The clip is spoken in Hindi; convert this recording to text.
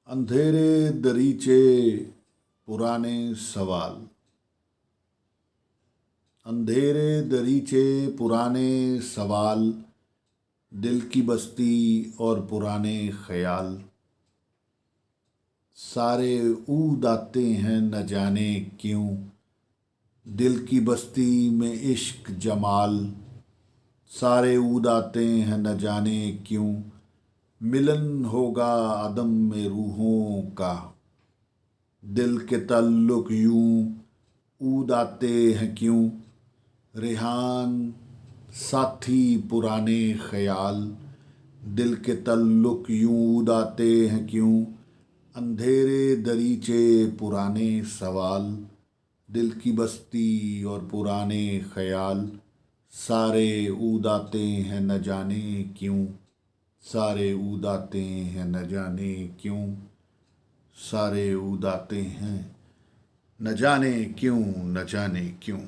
अंधेरे दरीचे पुराने सवाल। अंधेरे दरीचे पुराने सवाल, दिल की बस्ती और पुराने ख्याल। सारे ऊद आते हैं न जाने क्यों, दिल की बस्ती में इश्क जमाल। सारे ऊद आते हैं न जाने क्यों, मिलन होगा अदम में रूहों का। दिल के ताल्लुक यूं ऊद आते हैं क्यों, रेहान साथी पुराने ख्याल। दिल के ताल्लुक यूं ऊद आते हैं क्यों, अंधेरे दरीचे पुराने सवाल। दिल की बस्ती और पुराने ख्याल, सारे ऊद आते हैं न जाने क्यों। सारे ऊद आते हैं न जाने क्यों, सारे ऊद आते हैं न जाने क्यों, न जाने क्यों।